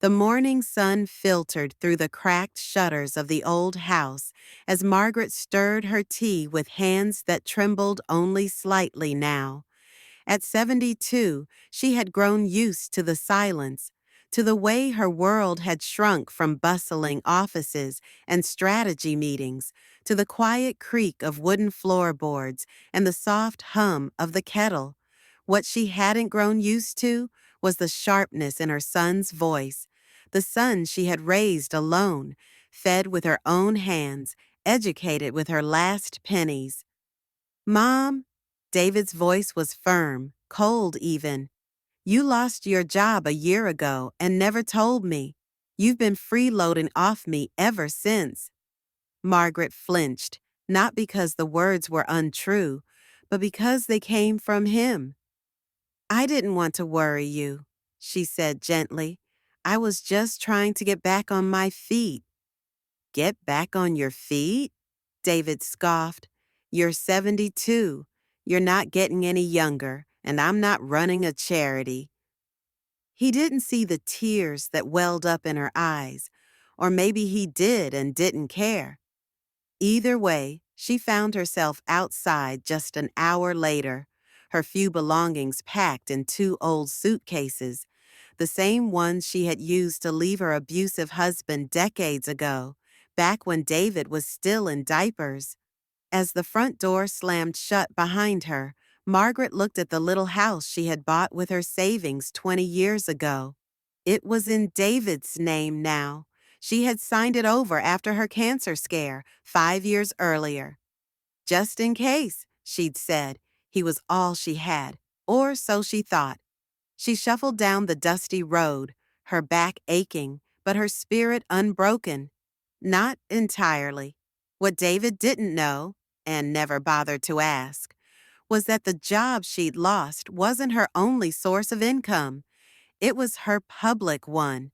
The morning sun filtered through the cracked shutters of the old house as Margaret stirred her tea with hands that trembled only slightly now. At 72, she had grown used to the silence, to the way her world had shrunk from bustling offices and strategy meetings, to the quiet creak of wooden floorboards and the soft hum of the kettle. What she hadn't grown used to was the sharpness in her son's voice, the son she had raised alone, fed with her own hands, educated with her last pennies. Mom, David's voice was firm, cold even. You lost your job a year ago and never told me. You've been freeloading off me ever since. Margaret flinched, not because the words were untrue, but because they came from him. I didn't want to worry you, she said gently. I was just trying to get back on my feet. Get back on your feet? David scoffed. You're 72. You're not getting any younger, and I'm not running a charity. He didn't see the tears that welled up in her eyes, or maybe he did and didn't care. Either way, she found herself outside just an hour later, her few belongings packed in two old suitcases, the same ones she had used to leave her abusive husband decades ago, back when David was still in diapers. As the front door slammed shut behind her, Margaret looked at the little house she had bought with her savings 20 years ago. It was in David's name now. She had signed it over after her cancer scare 5 years earlier. Just in case, she'd said. He was all she had, or so she thought. She shuffled down the dusty road, her back aching, but her spirit unbroken. Not entirely. What David didn't know, and never bothered to ask, was that the job she'd lost wasn't her only source of income. It was her public one.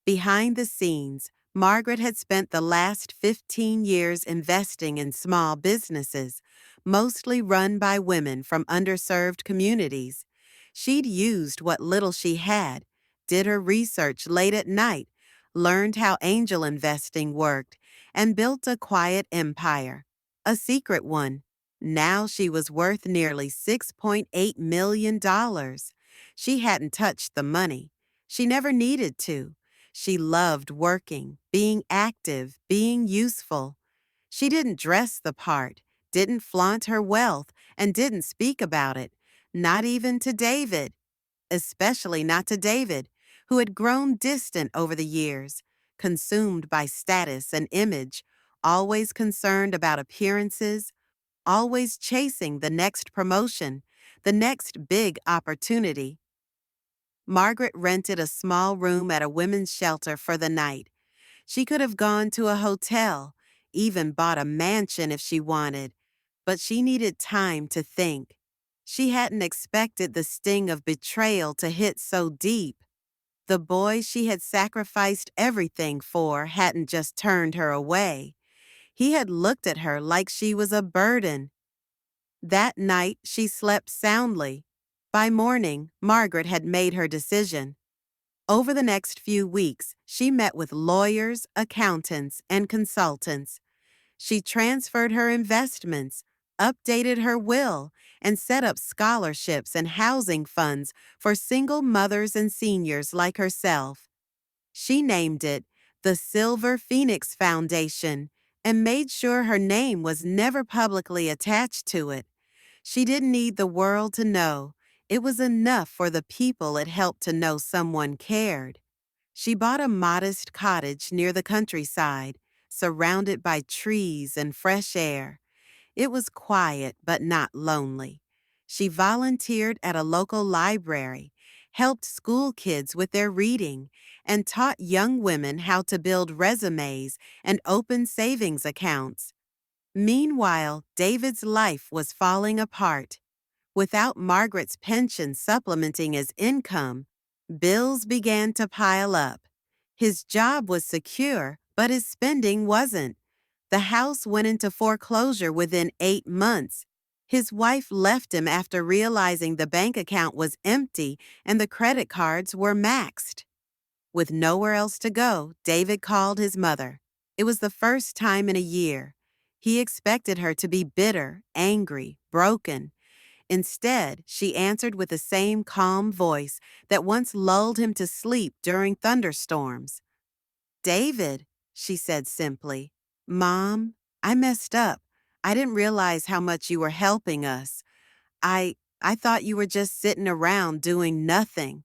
Behind the scenes, Margaret had spent the last 15 years investing in small businesses, mostly run by women from underserved communities. She'd used what little she had, did her research late at night, learned how angel investing worked, and built a quiet empire. A secret one. Now she was worth nearly $6.8 million. She hadn't touched the money. She never needed to. She loved working, being active, being useful. She didn't dress the part, didn't flaunt her wealth, and didn't speak about it, not even to David. Especially not to David, who had grown distant over the years, consumed by status and image, always concerned about appearances, always chasing the next promotion, the next big opportunity. Margaret rented a small room at a women's shelter for the night. She could have gone to a hotel, even bought a mansion if she wanted, but she needed time to think. She hadn't expected the sting of betrayal to hit so deep. The boy she had sacrificed everything for hadn't just turned her away. He had looked at her like she was a burden. That night, she slept soundly. By morning, Margaret had made her decision. Over the next few weeks, she met with lawyers, accountants, and consultants. She transferred her investments, updated her will, and set up scholarships and housing funds for single mothers and seniors like herself. She named it the Silver Phoenix Foundation and made sure her name was never publicly attached to it. She didn't need the world to know. It was enough for the people it helped to know someone cared. She bought a modest cottage near the countryside, surrounded by trees and fresh air. It was quiet but not lonely. She volunteered at a local library, helped school kids with their reading, and taught young women how to build resumes and open savings accounts. Meanwhile, David's life was falling apart. Without Margaret's pension supplementing his income, bills began to pile up. His job was secure, but his spending wasn't. The house went into foreclosure within 8 months. His wife left him after realizing the bank account was empty and the credit cards were maxed. With nowhere else to go, David called his mother. It was the first time in a year. He expected her to be bitter, angry, broken. Instead, she answered with the same calm voice that once lulled him to sleep during thunderstorms. David, she said simply. Mom, I messed up. I didn't realize how much you were helping us. I thought you were just sitting around doing nothing.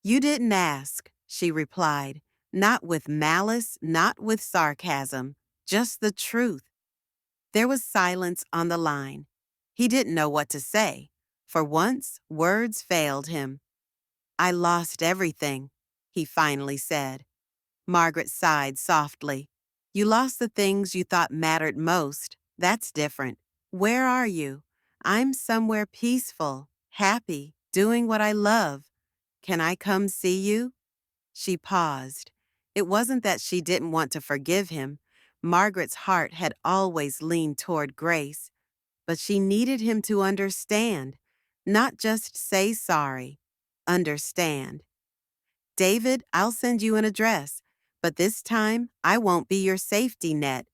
You didn't ask, she replied, not with malice, not with sarcasm, just the truth. There was silence on the line. He didn't know what to say. For once, words failed him. I lost everything, he finally said. Margaret sighed softly. You lost the things you thought mattered most. That's different. Where are you? I'm somewhere peaceful, happy, doing what I love. Can I come see you? She paused. It wasn't that she didn't want to forgive him. Margaret's heart had always leaned toward grace. But she needed him to understand, not just say sorry. Understand. David, I'll send you an address, but this time I won't be your safety net.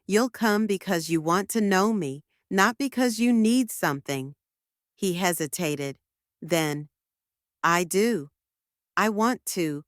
You'll come because you want to know me, not because you need something. He hesitated. Then, I do. I want to.